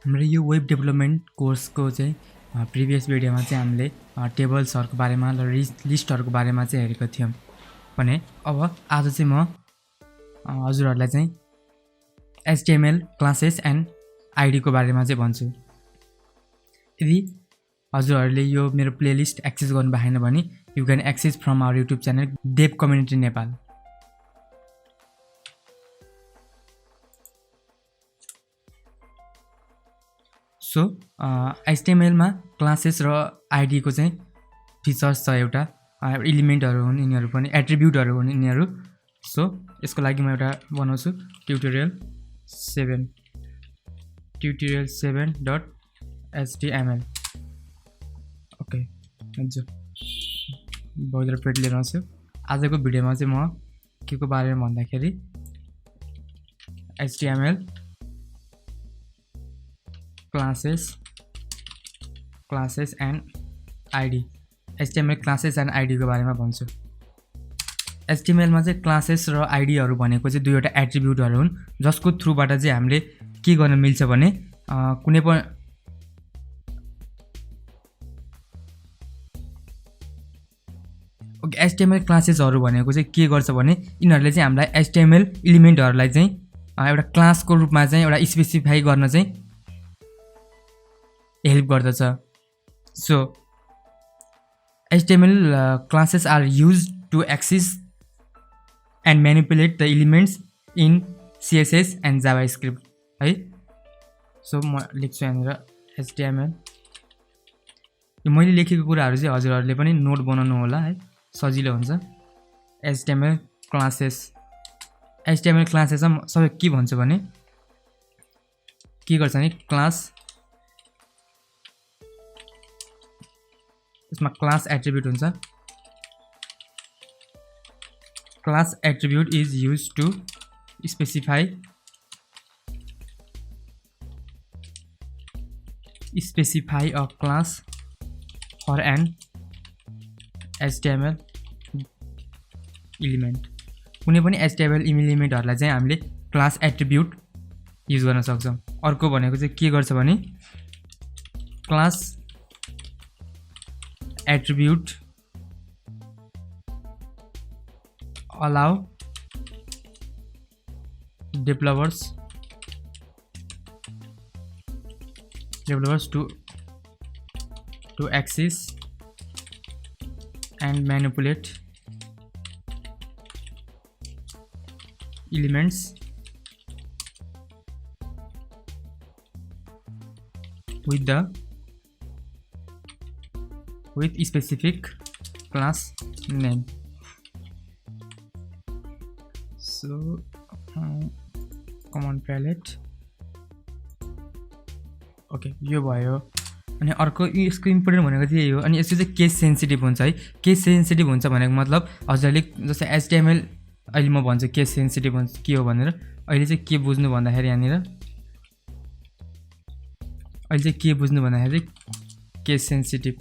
हाम्रो यो web development कोर्सको चाहिँ प्रिभियस भिडियोमा चाहिँ हामीले टेबल्सहरुको बारेमा र लिस्टहरुको बारेमा चाहिँ हेरेको थियौं भने अब आज चाहिँ म हजुरहरुलाई चाहिँ HTML क्लासेस एन्ड आईडी को बारेमा चाहिँ भन्छु। यदि हजुरहरुले यो मेरो प्लेलिस्ट एक्सेस गर्नु भएन भने you can access from our YouTube channel Dev community Nepal. So HTML मा क्लासेस र आईडी को चाहिँ फिचर्स छ, एउटा एलिमेन्टहरु हुन्, यिनीहरु पनि एट्रिब्युटहरु हुन् यिनीहरु। सो यसको लागि म एउटा बनाउँछु ट्युटोरियल 7.html। ओके, हुन्छ, बोइलरप्लेट लिएर आउँछु। आजको भिडियोमा चाहिँ म के को बारेमा भन्दाखेरि HTML classes and ID, HTML classes and ID को बारेमा भन्छु। HTML मा चाहिँ क्लासेस र आईडीहरु भनेको चाहिँ दुईवटा एट्रिब्युटहरु हुन् जसको थ्रुबाट चाहिँ हामीले के गर्न मिल्छ भने कुनै पनि HTML क्लासेसहरु भनेको चाहिँ के गर्छ भने यिनीहरुले चाहिँ हामीलाई HTML एलिमेन्टहरुलाई चाहिँ एउटा क्लासको रूपमा चाहिँ एउटा स्पेसिफाई गर्न चाहिँ हेल्प गर्दछ। So HTML classes are used to access and manipulate the elements in CSS and JavaScript, है। सो म लेख्छु यहाँनिर HTML। यो मैले लेखेको कुराहरु चाहिँ हजुरहरुले पनि नोट बनाउनु होला, है, सजिलो हुन्छ। HTML क्लासेस मा सबै के भन्छ भने के गर्छ भने क्लास, यसमा क्लास एट्रिब्युट हुन्छ। Class attribute is used to specify a class or an HTML element। कुनै पनि HTML एलिमेन्टहरुलाई चाहिँ हामीले क्लास एट्रिब्युट युज गर्न सक्छौं। अर्को भनेको चाहिँ के गर्छ भने class attribute allow developers to access and manipulate elements with specific class name। So command palette। Okay, यो भयो। अनि अर्को यसको इम्पोर्टेन्ट भनेको चाहिँ यही हो। अनि यसको चाहिँ केस सेन्सिटिभ हुन्छ, है। केस सेन्सिटिभ हुन्छ भनेको मतलब हजुरले जस्तै HTML अहिले म भन्छु केस सेन्सिटिभ हुन्छ के हो भनेर। अहिले चाहिँ के बुझ्नु भन्दाखेरि यहाँनिर case sensitive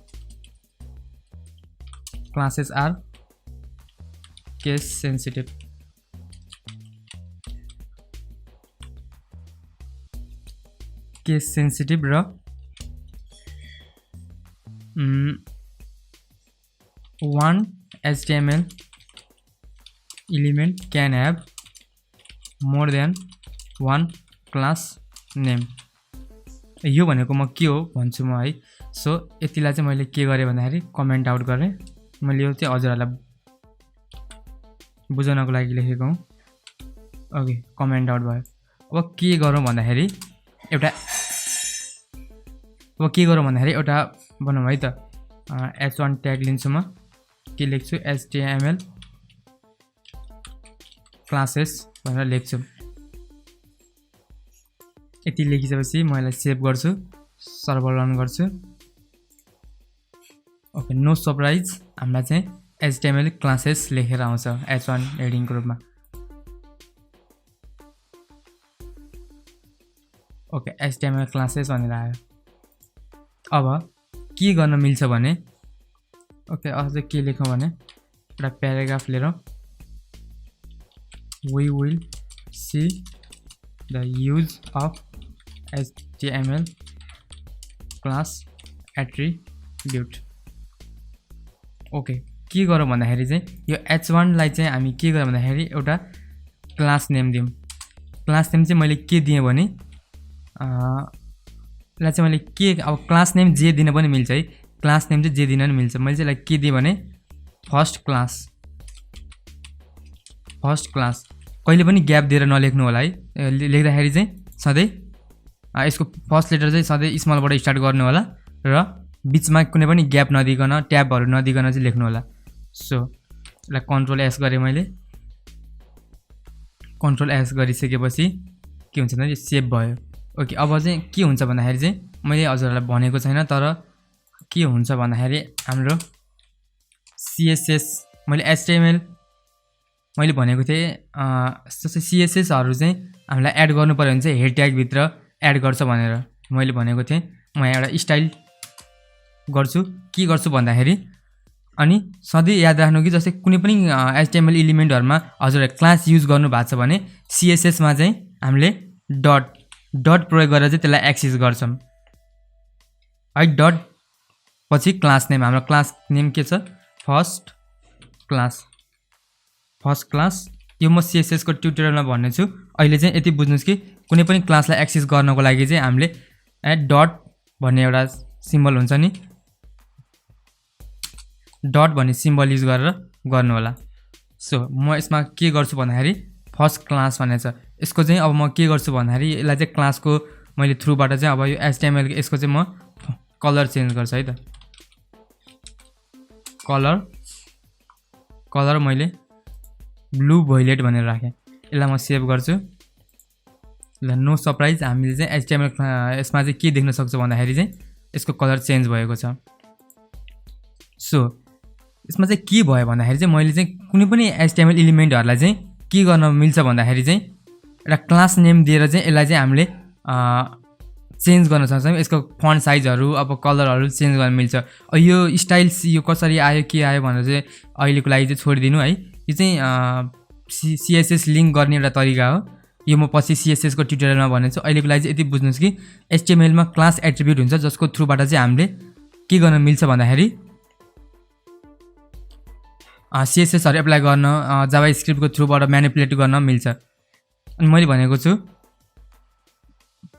classes are case sensitive। र one HTML element can have more than one class name। यो भनेको म के हो भन्छु म, है। सो यतिलाई चाहिँ मैले के गरे भन्दाखेरि कमेन्ट आउट गरे। मैले यो चाहिँ हजुरहरुलाई बुझाउनको लागि लेखेको हुँ। ओके, कमेन्ट आउट भयो। अब के गरौँ भन्दाखेरि एउटा बनाउँ, है त। h1 ट्याग लिन्छु म। के लेख्छु HTML क्लासेस भनेर लेख्छु। यति लेखिसकेपछि म यसलाई सेभ गर्छु, सर्भर रन गर्छु। ओके, नो सरप्राइज, हामीलाई चाहिँ HTML क्लासेस लेखेर आउँछ h1 हेडिङको रूपमा। ओके, HTML क्लासेस भनेर आयो। अब के गर्न मिल्छ भने ओके, अझ के लेखौँ भने एउटा प्याराग्राफ लिएर we will see the use of HTML class attribute okay के गरौँ भन्दाखेरि चाहिँ यो h1 लाई चाहिँ हामी के गरौँ भन्दाखेरि एउटा क्लास नेम दिउँ क्लास नेम चाहिँ मैले के दिएँ भने यसलाई चाहिँ मैले के अब क्लास नेम जे दिन पनि मिल्छ है क्लास नेम चाहिँ जे दिन पनि मिल्छ मैले चाहिँ यसलाई के दिएँ भने फर्स्ट क्लास कहिले पनि ग्याप दिएर नलेख्नु होला है लेख्दाखेरि चाहिँ सधैँ यसको फर्स्ट लेटर चाहिँ सधैँ स्मलबाट स्टार्ट गर्नु होला र बीचमा कुनै पनि ग्याप नदिकन ट्याबहरु नदिकन चाहिँ लेख्नु होला सो यसलाई कन्ट्रोल एस गरे मैले कन्ट्रोल एस गरिसकेपछि के हुन्छ भने सेभ भयो ओके अब चाहिँ के हुन्छ भन्दाखेरि चाहिँ मैले हजुरहरुलाई भनेको छैन तर के हुन्छ भन्दाखेरि हाम्रो CSS मैले HTML मैले भनेको थिए CSS हरु चाहिँ हामीलाई एड गर्नु पर्यो भने चाहिँ हेड ट्याग भित्र एड गर्छ भनेर मैले भनेको थिए म एउटा स्टाइल गर्छु के गर्छु भन्दाखेरि अनि सधैँ याद राख्नु कि जस्तै कुनै पनि HTML एलिमेन्टहरुमा हजुरहरुले क्लास युज गर्नु भएको छ भने CSS मा चाहिँ हामीले डट प्रयोग गरेर चाहिँ त्यसलाई एक्सेस गर्छौं है डट पछि क्लास नेम हाम्रो क्लास नेम के छ फर्स्ट क्लास यो म CSS को ट्युटोरियलमा भन्ने छु अहिले चाहिँ यति बुझ्नुस् कि कुनै पनि क्लासलाई एक्सेस गर्नको लागि चाहिँ हामीले डट भन्ने एउटा सिम्बल हुन्छ नि डट भन्ने सिम्बल युज गरेर गर्नु होला सो म यसमा के गर्छु भन्दाखेरि फर्स्ट क्लास भनेछ यसको चाहिँ अब म के गर्छु भन्दाखेरि यसलाई चाहिँ क्लासको मैले थ्रुबाट चाहिँ अब यो HTML यसको चाहिँ म कलर चेन्ज गर्छु है त कलर मैले ब्लू भोइलेट भनेर राखे यसलाई म सेभ गर्छु ल नो सरप्राइज हामीले चाहिँ HTML यसमा चाहिँ के देख्न सक्छौं भन्दाखेरि चाहिँ यसको कलर चेन्ज भएको छ सो यसमा चाहिँ के भयो भन्दाखेरि चाहिँ मैले चाहिँ कुनै पनि HTML एलिमेन्टहरुलाई चाहिँ के गर्न मिल्छ भन्दाखेरि चाहिँ एउटा क्लास नेम दिएर चाहिँ यसलाई चाहिँ हामीले चेन्ज गर्न सक्छौं यसको फन्ट साइजहरु अब कलरहरु चेन्ज गर्न मिल्छ यो स्टाइल यो कसरी आयो के आयो भनेर चाहिँ अहिलेको लागि चाहिँ छोडिदिनु है यो चाहिँ CSS लिंक गर्ने एउटा तरिका हो यो म पछि CSS को ट्युटोरियलमा भन्नेछु अहिलेको लागि चाहिँ यति बुझ्नुस् कि HTML मा क्लास एट्रिब्युट हुन्छ जसको थ्रुबाट चाहिँ हामीले के गर्न मिल्छ भन्दाखेरि CSS हरु एप्लाई गर्न JavaScript को थ्रुबाट म्यानिपुलेट गर्न मिल्छ अनि मैले भनेको छु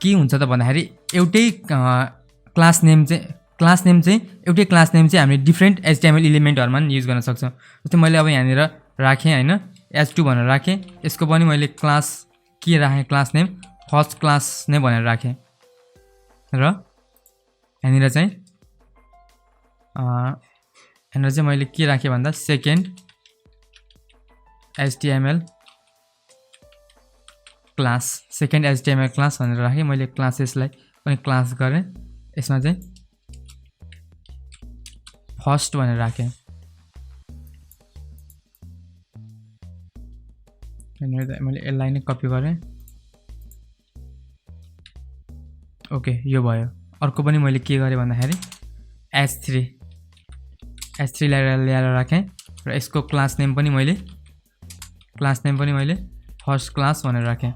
के हुन्छ त भन्दाखेरि एउटै क्लास नेम चाहिँ एउटै क्लास नेम चाहिँ हामीले डिफरेन्ट HTML एलिमेन्टहरुमा युज गर्न सक्छौं जस्तै मैले अब यहाँनिर राखे हैन h2 भनेर राखे यसको पनि मैले क्लास के राखे क्लास नेम फर्स्ट क्लास नै भनेर राखे र यहाँनिर चाहिँ मैले के राखे भन्दा सेकेन्ड HTML क्लास भनेर राखे मैले क्लासेसलाई पनि क्लास गरे यसमा चाहिँ फर्स्ट भनेर राखे मैले यसलाई नै कपी गरे ओके यो भयो अर्को पनि मैले के गरे भन्दाखेरि h3 ल्याएर राखे र यसको क्लास नेम पनि मैले फर्स्ट क्लास भनेर राखे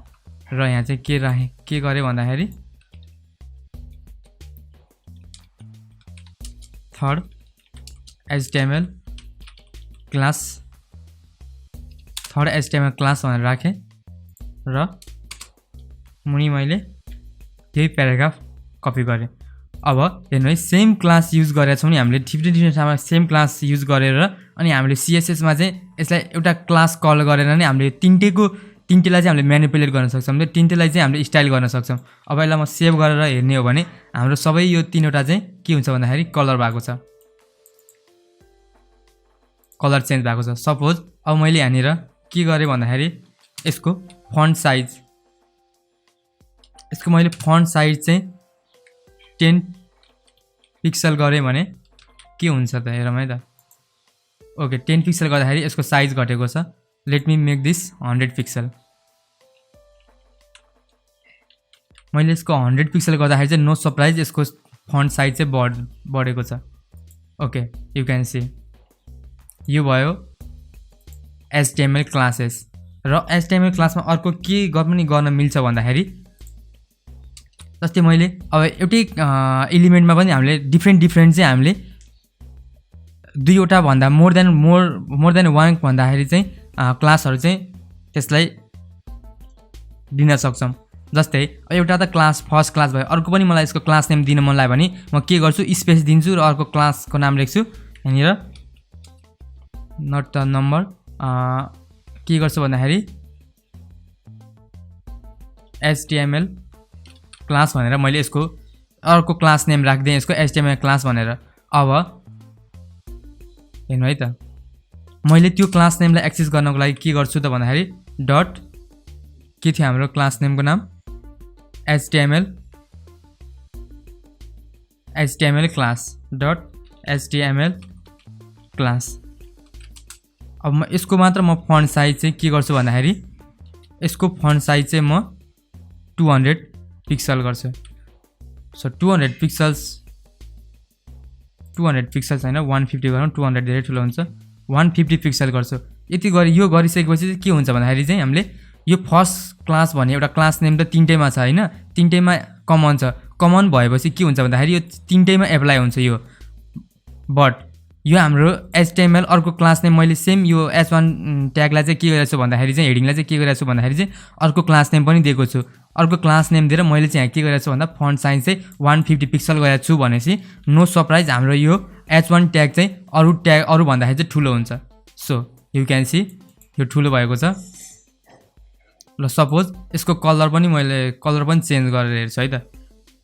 र यहाँ चाहिँ के गरे भन्दाखेरि थर्ड HTML क्लास भनेर राखे र मुनि मैले यही प्याराग्राफ कपी गरे अब हेर्नु है सेम क्लास युज गरेका छौं नि हामीले डिफरेन्ट ठाउँमा सेम क्लास युज गरेर अनि हामीले CSS मा चाहिँ यसलाई एउटा क्लास कल गरेर नै हामीले तीनटेलाई चाहिँ हामीले म्यानिपुलेट गर्न सक्छौं तीनटेलाई चाहिँ हामीले स्टाइल गर्न सक्छौं अब यसलाई म सेभ गरेर हेर्ने हो भने हाम्रो सबै यो तीनवटा चाहिँ के हुन्छ भन्दाखेरि कलर भएको छ कलर चेन्ज भएको छ सपोज अब मैले यहाँनिर के गरे भन्दाखेरि यसको फन्ट साइज चाहिँ 10 पिक्सल गरे भने के हुन्छ त हेरौँ है त ओके 10 पिक्सल गर्दाखेरि यसको साइज घटेको छ let me make this 100 pixel मैले यसको 100 पिक्सल गर्दाखेरि चाहिँ नो सरप्राइज यसको फन्ट साइज चाहिँ बढेको छ ओके यु क्यान सी यो भयो HTML क्लासेस र HTML क्लासमा अर्को के पनि गर्न मिल्छ भन्दाखेरि जस्तै मैले अब एउटै एलिमेन्टमा पनि हामीले डिफ्रेन्ट चाहिँ हामीले दुईवटा भन्दा मोर देन वन भन्दाखेरि चाहिँ क्लासहरु चाहिँ त्यसलाई दिन सक्छौं जस्तै एउटा त क्लास फर्स्ट क्लास भयो अर्को पनि मलाई यसको क्लास नेम दिन मन लाग्यो भने म के गर्छु स्पेस दिन्छु र अर्को क्लासको नाम लेख्छु यहाँनिर नट द नम्बर के गर्छु भन्दाखेरि html क्लास भनेर मैले यसको अर्को क्लास नेम राख्दिए यसको html क्लास भनेर अब हेर्नु है त मैले त्यो क्लास नेमलाई एक्सेस गर्नको लागि के गर्छु त भन्दाखेरि डट के थियो हाम्रो क्लास नेमको नाम html class dot html class अब म यसको मात्र म फन्ट साइज चाहिँ के गर्छु भन्दाखेरि यसको फन्ट साइज चाहिँ म 200 पिक्सल गर्छु सो 200 पिक्सल्स हैन 150 गरौँ 200 धेरै ठुलो हुन्छ 150 पिक्सल गर्छु यति गरी यो गरिसकेपछि के हुन्छ भन्दाखेरि चाहिँ हामीले यो फर्स्ट क्लास भन्ने एउटा क्लास नेम त तीनटैमा छ हैन तीनटैमा कमन छ कमन भएपछि के हुन्छ भन्दाखेरि यो तीनटैमा एप्लाई हुन्छ यो बट यो हाम्रो html अर्को क्लास नेम मैले सेम यो h1 ट्यागलाई चाहिँ के गरेको छु भन्दाखेरि चाहिँ हेडिङलाई चाहिँ के गरेको छु भन्दाखेरि चाहिँ अर्को क्लास नेम पनि दिएको छु अर्को क्लास नेम दिएर मैले चाहिँ के गरेको छु भन्दा फन्ट साइज चाहिँ 150 पिक्सल गरेको छु भनेपछि नो सरप्राइज हाम्रो यो h1 ट्याग चाहिँ अरु भन्दाखेरि चाहिँ ठुलो हुन्छ सो यु क्यान सी यो ठुलो भएको छ ल सपोज यसको कलर पनि चेन्ज गरेर हेर्छु है त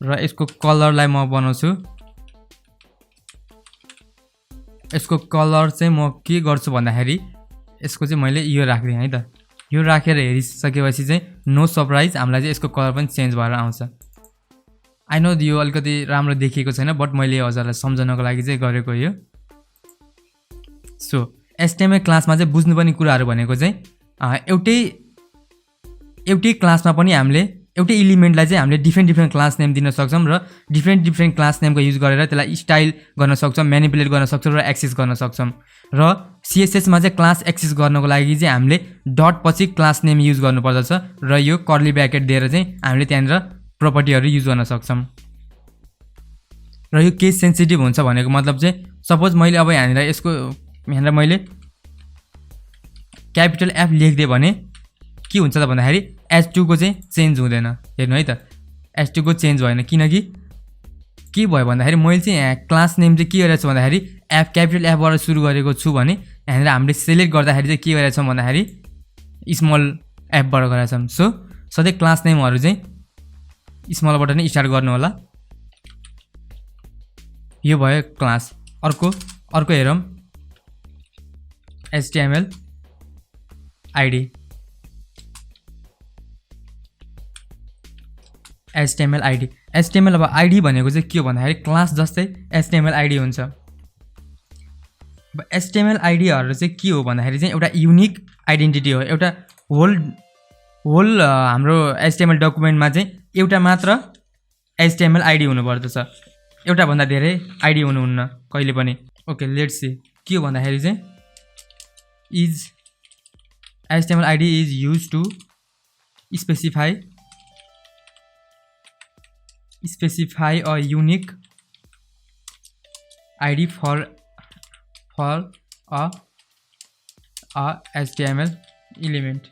र यसको कलरलाई म बनाउँछु यसको कलर चाहिँ म के गर्छु भन्दाखेरि यसको चाहिँ मैले यो राख्दिए है त यो राखेर हेरिसकेपछि चाहिँ नो सरप्राइज हामीलाई चाहिँ यसको कलर पनि चेन्ज भएर आउँछ आई नो यो अलिकति राम्रो देखिएको छैन बट मैले हजुरलाई सम्झनको लागि चाहिँ गरेको यो सो html क्लासमा चाहिँ बुझ्नुपर्ने कुराहरु भनेको चाहिँ एउटै क्लासमा पनि हामीले एउटै एलिमेन्टलाई चाहिँ हामीले डिफ्रेन्ट क्लास नेम दिन सक्छौं र डिफ्रेन्ट क्लास नेमको युज गरेर त्यसलाई स्टाइल गर्न सक्छौं म्यानिपुलेट गर्न सक्छौं र एक्सेस गर्न सक्छौं र CSS मा चाहिँ क्लास एक्सेस गर्नको लागि चाहिँ हामीले डट पछि क्लास नेम युज गर्नुपर्दछ र यो कर्ली ब्र्याकेट दिएर चाहिँ हामीले त्यहाँनिर प्रोपर्टीहरु युज गर्न सक्छौं र यो केस सेन्सिटिभ हुन्छ भनेको मतलब चाहिँ सपोज मैले अब यहाँनिर मैले क्यापिटल F लेख्दिए भने के हुन्छ त भन्दाखेरि h2 को चाहिँ चेन्ज हुँदैन हेर्नु है त h2 को चेन्ज भएन किनकि के भयो भन्दाखेरि मैले चाहिँ यहाँ क्लास नेम चाहिँ के गरेछु भन्दाखेरि क्यापिटल F बाट सुरु गरेको छु भने यहाँनिर हामीले सिलेक्ट गर्दाखेरि चाहिँ के गरेछौं भन्दाखेरि स्मल f बाट गरेछौं सो सधैं क्लास नेमहरु चाहिँ स्मल बाट नै स्टार्ट गर्नु होला यो भयो क्लास अर्को हेरौं html id html अब id भनेको चाहिँ के हो भन्दाखेरि क्लास जस्तै html id हुन्छ अब html id हरु चाहिँ के हो भन्दाखेरि चाहिँ एउटा युनिक आइडेन्टिटी हो एउटा होल हाम्रो html डकुमेन्टमा चाहिँ एउटा मात्र html id हुनु पर्दछ एउटा भन्दा धेरै id हुनुहुन्न कहिले पनि ओके लेट्स सी के हो भन्दाखेरि चाहिँ is html id is used to specify a unique id for a html element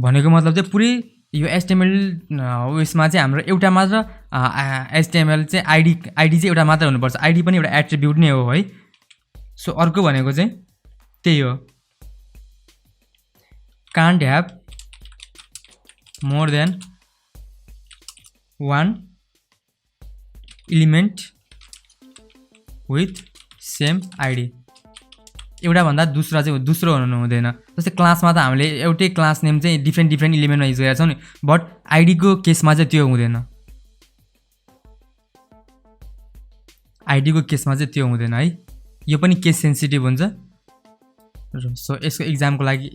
भनेको मतलब चाहिँ पुरै यो html उयसमा चाहिँ हाम्रो एउटा मात्र html चाहिँ id चाहिँ एउटा मात्र हुनु पर्छ id पनि एउटा एट्रिब्युट नै हो है सो अर्को भनेको चाहिँ त्यही हो can't have more than one element with same id एउटा भन्दा दोस्रो हुनु हुँदैन जस्तै क्लासमा त हामीले एउटै क्लास नेम चाहिँ डिफ्रेन्ट एलिमेन्टमा युज गरेका छौं नि बट आईडी को केसमा चाहिँ त्यो हुँदैन आईडी को केसमा चाहिँ त्यो हुँदैन है यो पनि केस सेन्सिटिभ हुन्छ सो यसको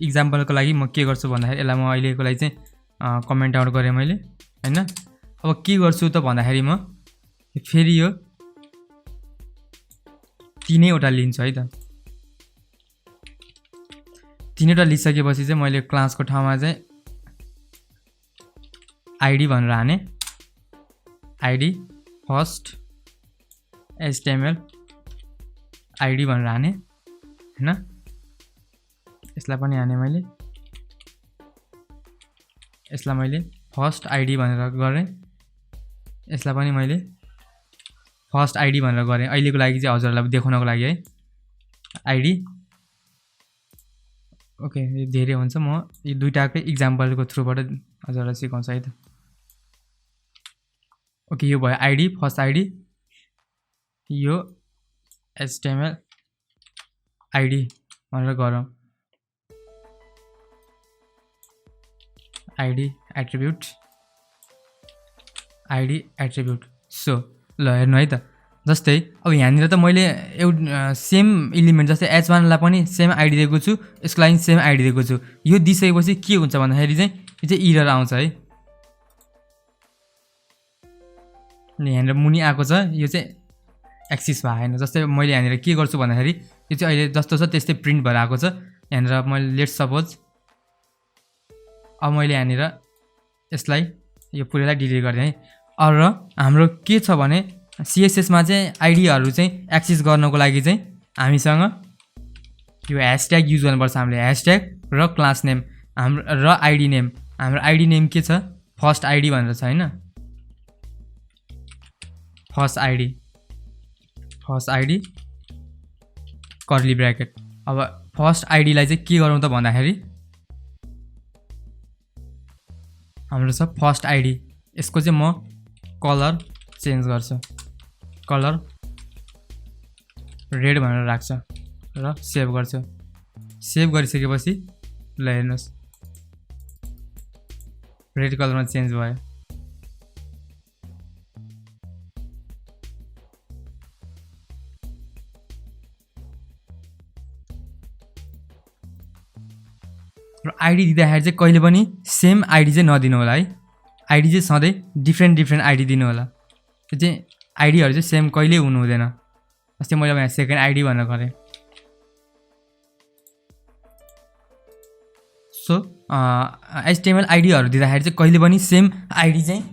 एक्जाम्पलको लागि म के गर्छु भन्दाखेरि यसलाई म अहिलेको लागि चाहिँ कमेन्ट आउट गरे मैले हैन अब के गर्छु त भन्दाखेरि म फेरि यो तीनैवटा लिन्छु है त तीनैवटा लिसकेपछि चाहिँ मैले क्लासको ठाउँमा चाहिँ आईडी भनेर हाने आइडी फर्स्ट HTML आइडी भनेर हाने हैन यसलाई पनि हाने मैले यसलाई मैले फर्स्ट आइडी भनेर गरे यसलाई पनि मैले फर्स्ट आइडी भनेर गरे अहिलेको लागि चाहिँ हजुरहरुलाई देखाउनको लागि है आइडी ओके धेरै हुन्छ म यो दुईटाकै एक्जाम्पलको थ्रुबाट हजुरहरुलाई सिकाउँछु है त ओके यो भयो आइडी फर्स्ट आइडी यो HTML आइडी भनेर गरौँ आइडी एट्रिब्युट सो ल हेर्नु है त जस्तै अब यहाँनिर त मैले एउटा सेम एलिमेन्ट जस्तै h1 लाई पनि सेम आइडी दिएको छु यसको लागि सेम आइडी दिएको छु यो दिइसकेपछि के हुन्छ भन्दाखेरि चाहिँ यो चाहिँ एरर आउँछ है यहाँनिर मुनि आएको छ यो चाहिँ एक्सिस भएन जस्तै मैले यहाँनिर के गर्छु भन्दाखेरि यो चाहिँ अहिले जस्तो छ त्यस्तै प्रिन्ट भएर आएको छ यहाँनिर मैले लेट्स सपोज अब मैले यहाँनिर यसलाई यो पुरैलाई डिलिट गर्दिए है र हाम्रो के छ भने CSS मा चाहिँ आइडीहरु चाहिँ एक्सेस गर्नको लागि चाहिँ हामीसँग यो ह्याशट्याग युज गर्नुपर्छ हामीले ह्याशट्याग र क्लास नेम हाम्रो र आइडी नेम हाम्रो आइडी नेम के छ फर्स्ट आइडी भनेर छ हैन फर्स्ट आइडी कर्ली ब्र्याकेट अब फर्स्ट आइडी लाई चाहिँ के गरौँ त भन्दाखेरि हाम्रो छ फर्स्ट आइडी यसको चाहिँ म कलर चेन्ज गर्छु कलर रेड भनेर राख्छ र सेभ गर्छु सेभ गरिसकेपछि ल हेर्नुस् रेड कलरमा चेन्ज भयो र आइडी दिँदाखेरि चाहिँ कहिले पनि सेम आइडी चाहिँ नदिनु होला है आइडी चाहिँ सधैँ डिफ्रेन्ट आइडी दिनु होला त्यो चाहिँ आइडीहरु चाहिँ सेम कहिले हुनु हुँदैन जस्तै मैले यहाँ सेकेन्ड आइडी भनेर गरे सो HTML आइडीहरु दिँदाखेरि चाहिँ कहिले पनि सेम आइडी चाहिँ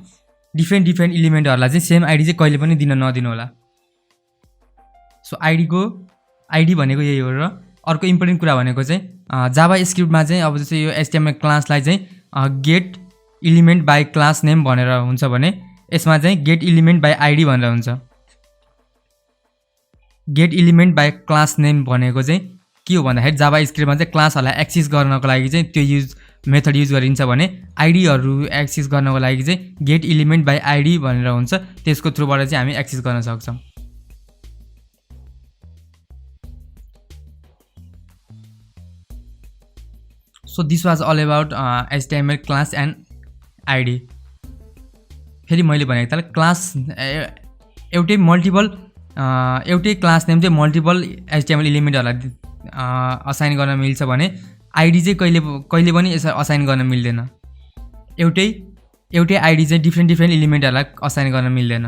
डिफ्रेन्ट एलिमेन्टहरुलाई चाहिँ सेम आइडी चाहिँ कहिले पनि दिन नदिनु होला सो आइडी भनेको यही हो र अर्को इम्पोर्टेन्ट कुरा भनेको चाहिँ जावा स्क्रिप्टमा चाहिँ अब जस्तै यो HTML क्लासलाई चाहिँ get element by class name भनेर हुन्छ भने यसमा चाहिँ गेट एलिमेन्ट बाइ आइडी भनेर हुन्छ get element by class name भनेको चाहिँ के हो भन्दाखेरि जावा स्क्रिप्टमा चाहिँ क्लासहरुलाई एक्सेस गर्नको लागि चाहिँ त्यो मेथड युज गरिन्छ भने आइडीहरु एक्सेस गर्नको लागि चाहिँ गेट एलिमेन्ट बाइ आइडी भनेर हुन्छ त्यसको थ्रुबाट चाहिँ हामी एक्सेस गर्न सक्छौं So this was all about HTML class and ID. फेरि मैले भनेको त क्लास एउटै क्लास नेम चाहिँ मल्टिपल HTML एलिमेन्टहरुलाई असाइन गर्न मिल्छ भने आइडी चाहिँ कहिले पनि यसरी असाइन गर्न मिल्दैन एउटै आइडी चाहिँ डिफ्रेन्ट एलिमेन्टहरुलाई असाइन गर्न मिल्दैन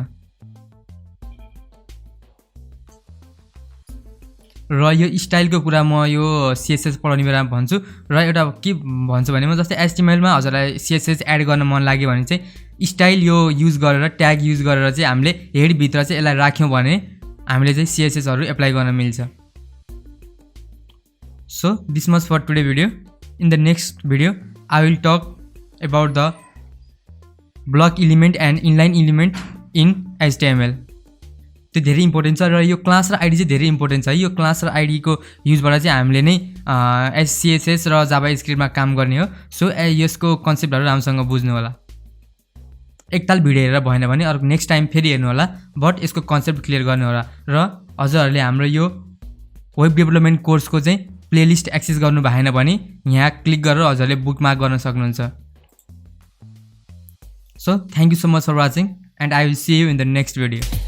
र यो स्टाइलको कुरा म यो CSS पढाउने बेलामा भन्छु र एउटा के भन्छु भने म जस्तै HTML मा हजुरलाई CSS एड गर्न मन लाग्यो भने चाहिँ स्टाइल यो युज गरेर ट्याग युज गरेर चाहिँ हामीले हेड भित्र चाहिँ यसलाई राख्यौं भने हामीले चाहिँ CSS हरु एप्लाई गर्न मिल्छ So this much for today video. In the next video I will talk about the block element and inline element in HTML. त्यो धेरै इम्पोर्टेन्ट छ र यो क्लास र आइडी चाहिँ धेरै इम्पोर्टेन्ट छ यो क्लास र आइडी को युजबाट चाहिँ हामीले नै CSS र जावा स्क्रिप्टमा काम गर्ने हो सो यसको कन्सेप्टहरु राम्रोसँग बुझ्नु होला एकताल भिडियो हेरेर भएन भने अर्को नेक्स्ट टाइम फेरि हेर्नु होला बट यसको कन्सेप्ट क्लियर गर्नु होला र हजुरहरुले हाम्रो यो वेब डेभलपमेन्ट कोर्सको चाहिँ प्लेलिस्ट एक्सेस गर्नु भएन भने यहाँ क्लिक गरेर हजुरले बुकमार्क गर्न सक्नुहुन्छ So thank you so much for watching and I will see you in the next video.